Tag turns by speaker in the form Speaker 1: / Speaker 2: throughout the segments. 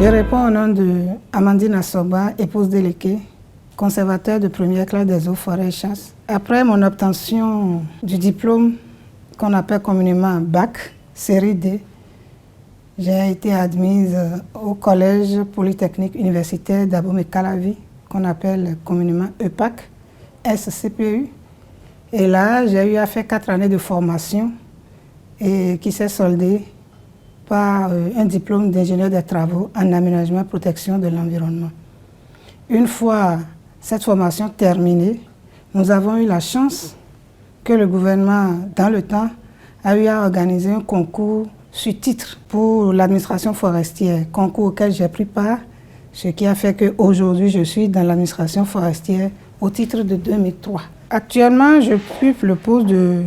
Speaker 1: Je réponds au nom de Amandine Assoba, épouse Déléquée, conservateur de première classe des eaux, forêts et chasse. Après mon obtention du diplôme qu'on appelle communément BAC, série D, j'ai été admise au collège polytechnique universitaire d'Abomey-Calavi, qu'on appelle communément EPAC, SCPU. Et là, j'ai eu à faire 4 années de formation et qui s'est soldée par un diplôme d'ingénieur des travaux en aménagement et protection de l'environnement. Une fois cette formation terminée, nous avons eu la chance que le gouvernement, dans le temps, a eu à organiser un concours sur titre pour l'administration forestière, concours auquel j'ai pris part, ce qui a fait qu'aujourd'hui, je suis dans l'administration forestière au titre de 2003. Actuellement, j'occupe le poste de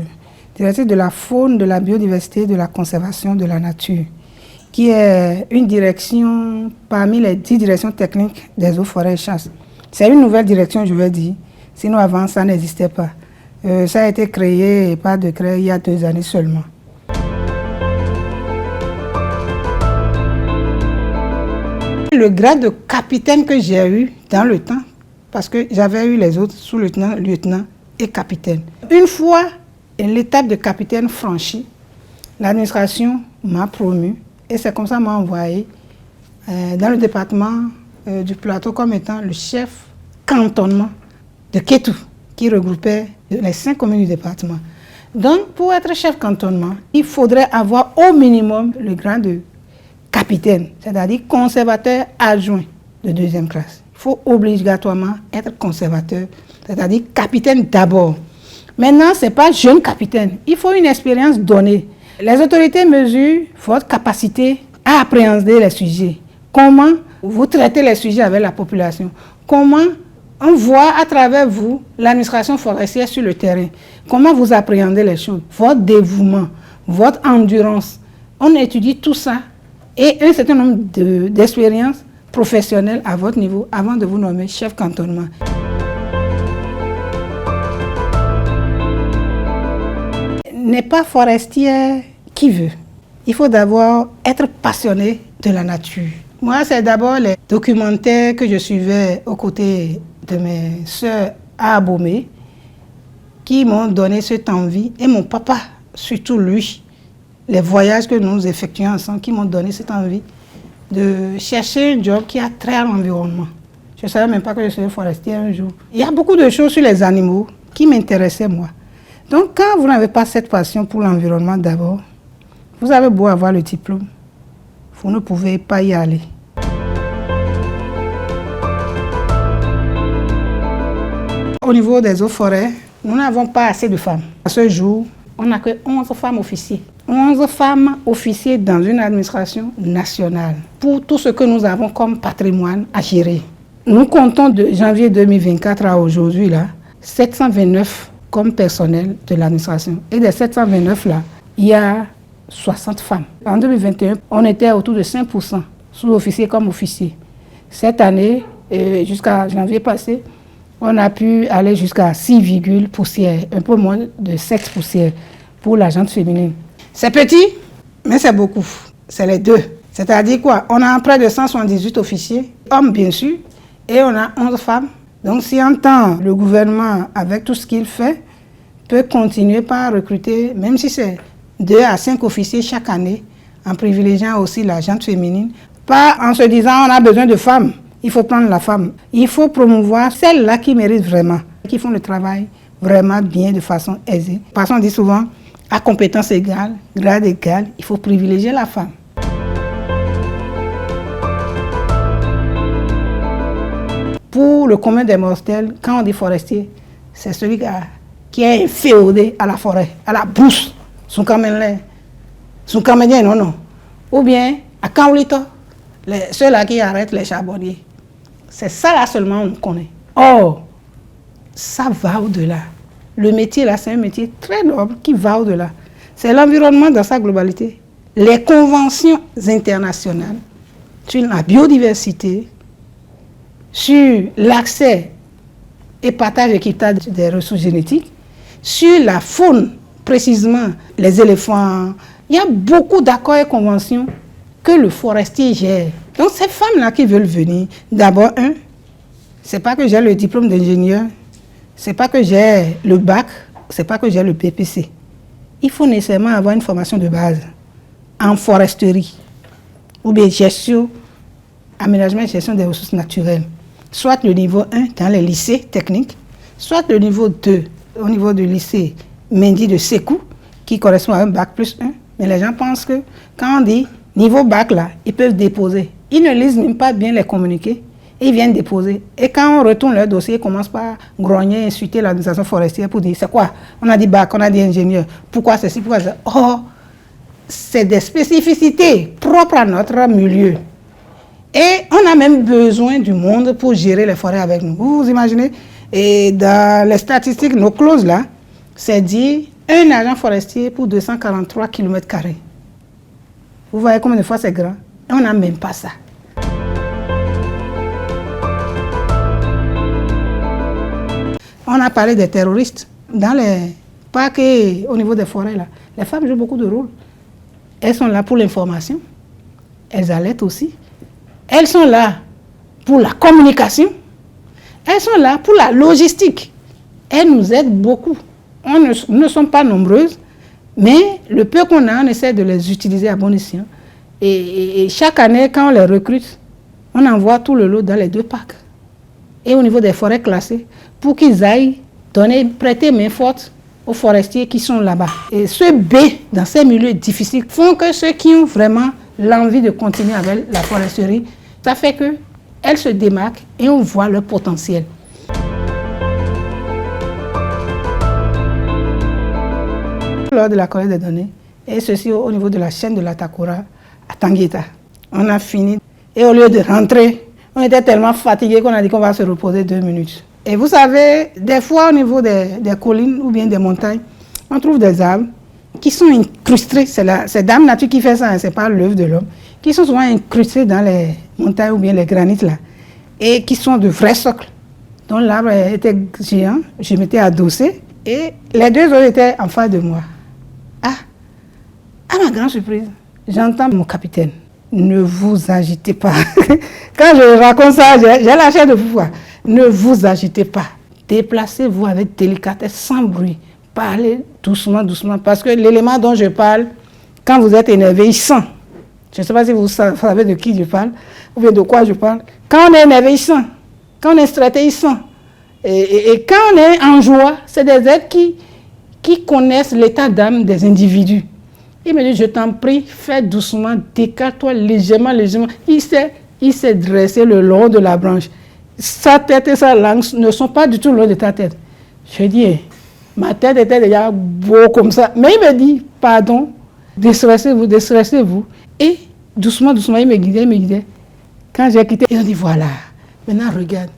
Speaker 1: directrice de la faune, de la biodiversité et de la conservation de la nature, qui est une direction parmi les 10 directions techniques des eaux, forêts et chasse. C'est une nouvelle direction, je veux dire, sinon avant ça n'existait pas. Ça a été créé par décret il y a 2 années seulement. Le grade de capitaine que j'ai eu dans le temps, parce que j'avais eu les autres sous-lieutenant, lieutenant et capitaine. Une fois l'étape de capitaine franchie, l'administration m'a promu et c'est comme ça m'a envoyé dans le département du Plateau comme étant le chef cantonnement de Kétou, qui regroupait les 5 communes du département. Donc, pour être chef cantonnement, il faudrait avoir au minimum le grade de capitaine, c'est-à-dire conservateur adjoint de 2e classe. Il faut obligatoirement être conservateur, c'est-à-dire capitaine d'abord. Maintenant, ce n'est pas jeune capitaine, il faut une expérience donnée. Les autorités mesurent votre capacité à appréhender les sujets. Comment vous traitez les sujets avec la population. Comment on voit à travers vous l'administration forestière sur le terrain. Comment vous appréhendez les choses. Votre dévouement, votre endurance. On étudie tout ça et un certain nombre d'expériences professionnelles à votre niveau avant de vous nommer chef cantonnement. N'est pas forestier qui veut. Il faut d'abord être passionné de la nature. Moi, c'est d'abord les documentaires que je suivais aux côtés de mes sœurs à Abomey qui m'ont donné cette envie, et mon papa, surtout lui, les voyages que nous effectuons ensemble, qui m'ont donné cette envie de chercher un job qui a trait à l'environnement. Je ne savais même pas que je serais forestier un jour. Il y a beaucoup de choses sur les animaux qui m'intéressaient, moi. Donc, quand vous n'avez pas cette passion pour l'environnement d'abord, vous avez beau avoir le diplôme, vous ne pouvez pas y aller. Au niveau des eaux forêts, nous n'avons pas assez de femmes. À ce jour, on n'a que 11 femmes officiers. 11 femmes officiers dans une administration nationale pour tout ce que nous avons comme patrimoine à gérer. Nous comptons de janvier 2024 à aujourd'hui 729 comme personnel de l'administration. Et des 729 là, il y a 60 femmes. En 2021, on était autour de 5% sous-officiers comme officiers. Cette année, jusqu'à janvier passé, on a pu aller jusqu'à 6, poussières, un peu moins de 7 poussières pour la gente féminine. C'est petit, mais c'est beaucoup. C'est les deux. C'est-à-dire quoi? On a près de 178 officiers, hommes bien sûr, et on a 11 femmes. Donc si en temps, le gouvernement, avec tout ce qu'il fait, peut continuer par recruter, même si c'est 2 à 5 officiers chaque année, en privilégiant aussi la gente féminine, pas en se disant on a besoin de femmes. Il faut prendre la femme. Il faut promouvoir celles-là qui méritent vraiment, qui font le travail vraiment bien, de façon aisée. Parce qu'on dit souvent, à compétence égale, grade égal, il faut privilégier la femme. Pour le commun des mortels, quand on dit forestier, c'est celui qui est inféodé à la forêt, à la brousse, son caméléon, non. Ou bien à Kaolito, ceux-là qui arrêtent les charbonniers. C'est ça là seulement on connaît. Or, ça va au-delà. Le métier là, c'est un métier très noble qui va au-delà. C'est l'environnement dans sa globalité. Les conventions internationales sur la biodiversité, sur l'accès et partage équitable des ressources génétiques, sur la faune, précisément les éléphants. Il y a beaucoup d'accords et conventions que le forestier gère. Donc ces femmes-là qui veulent venir, d'abord, c'est pas que j'ai le diplôme d'ingénieur, c'est pas que j'ai le bac, c'est pas que j'ai le PPC. Il faut nécessairement avoir une formation de base en foresterie ou bien gestion, aménagement et gestion des ressources naturelles. Soit le niveau 1 dans les lycées techniques, soit le niveau 2 au niveau du lycée Mendy de Sékou, qui correspond à un bac plus 1. Mais les gens pensent que quand on dit niveau bac là, ils peuvent déposer. Ils ne lisent même pas bien les communiqués. Ils viennent déposer. Et quand on retourne leur dossier, ils commencent par grogner, insulter l'administration forestière pour dire c'est quoi? On a dit bac, on a dit ingénieur. Pourquoi ceci, pourquoi ça? Oh, c'est des spécificités propres à notre milieu. Et on a même besoin du monde pour gérer les forêts avec nous. Vous imaginez? Et dans les statistiques, nos clauses là, c'est dit un agent forestier pour 243 km². Vous voyez combien de fois c'est grand? Et on n'a même pas ça. On a parlé des terroristes. Dans les parcs et au niveau des forêts, là, les femmes jouent beaucoup de rôles. Elles sont là pour l'information. Elles allaitent aussi. Elles sont là pour la communication. Elles sont là pour la logistique. Elles nous aident beaucoup. Nous ne sommes pas nombreuses, mais le peu qu'on a, on essaie de les utiliser à bon escient. Et chaque année, quand on les recrute, on envoie tout le lot dans les 2 parcs. Et au niveau des forêts classées, pour qu'ils aillent prêter main forte aux forestiers qui sont là-bas. Et ce B, dans ces milieux difficiles, font que ceux qui ont vraiment l'envie de continuer avec la foresterie, ça fait qu'elles se démarquent et on voit leur potentiel. Lors de la collecte des données, et ceci au niveau de la chaîne de la Takora à Tangueta, on a fini. Et au lieu de rentrer, on était tellement fatigués qu'on a dit qu'on va se reposer 2 minutes. Et vous savez, des fois au niveau des collines ou bien des montagnes, on trouve des arbres qui sont incrustés, c'est Dame Nature qui fait ça, hein, c'est pas l'œuvre de l'homme, qui sont souvent incrustés dans les montagnes ou bien les granites là, et qui sont de vrais socles. Donc l'arbre était géant, je m'étais adossé, et les 2 autres étaient en face de moi. À ma grande surprise, j'entends mon capitaine. Ne vous agitez pas. Quand je raconte ça, j'ai la chair de pouvoir. Ne vous agitez pas. Déplacez-vous avec délicatesse, sans bruit. Parlez doucement, doucement. Parce que l'élément dont je parle, quand vous êtes énervé, il sent. Je ne sais pas si vous savez de qui je parle, ou bien de quoi je parle. Quand on est énervé, il sent. Quand on est stressé, il sent. Et quand on est en joie, c'est des êtres qui connaissent l'état d'âme des individus. Il me dit, je t'en prie, fais doucement, décale-toi légèrement, légèrement. Il s'est dressé le long de la branche. Sa tête et sa langue ne sont pas du tout le long de ta tête. Je dis, ma tête était déjà beau comme ça. Mais il me dit, pardon, déstressez-vous, déstressez-vous. Et doucement, doucement, il me guidait. Quand j'ai quitté, il a dit, voilà, maintenant regarde.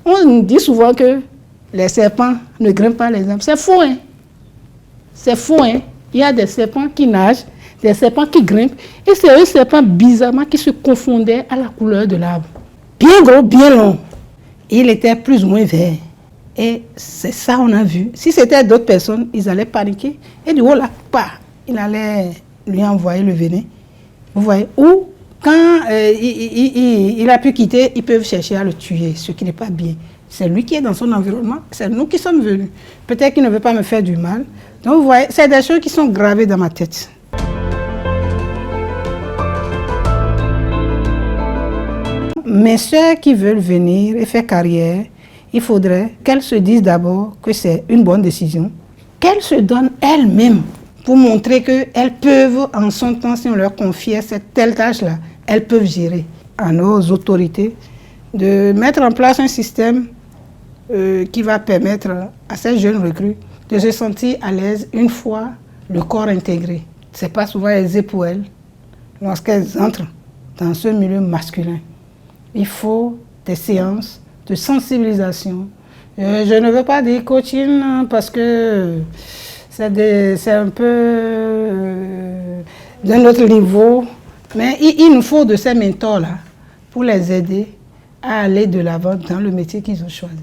Speaker 1: On dit souvent que les serpents ne grimpent pas les arbres. C'est faux, hein? C'est faux, hein? Il y a des serpents qui nagent, des serpents qui grimpent, et c'est un serpent bizarrement qui se confondait à la couleur de l'arbre. Bien gros, bien long. Il était plus ou moins vert. Et c'est ça qu'on a vu. Si c'était d'autres personnes, ils allaient paniquer. Et du haut là, il allait lui envoyer le venin. Vous voyez? Ou quand il a pu quitter, ils peuvent chercher à le tuer, ce qui n'est pas bien. C'est lui qui est dans son environnement, c'est nous qui sommes venus. Peut-être qu'il ne veut pas me faire du mal. Donc vous voyez, c'est des choses qui sont gravées dans ma tête. Mes soeurs qui veulent venir et faire carrière, il faudrait qu'elles se disent d'abord que c'est une bonne décision, qu'elles se donnent elles-mêmes pour montrer qu'elles peuvent, en son temps, si on leur confiait cette telle tâche-là, elles peuvent gérer. À nos autorités de mettre en place un système qui va permettre à ces jeunes recrues de se sentir à l'aise une fois le corps intégré. Ce n'est pas souvent aisé pour elles lorsqu'elles entrent dans ce milieu masculin. Il faut des séances de sensibilisation. Je ne veux pas dire coaching parce que c'est un peu d'un autre niveau, mais il nous faut de ces mentors-là pour les aider à aller de l'avant dans le métier qu'ils ont choisi.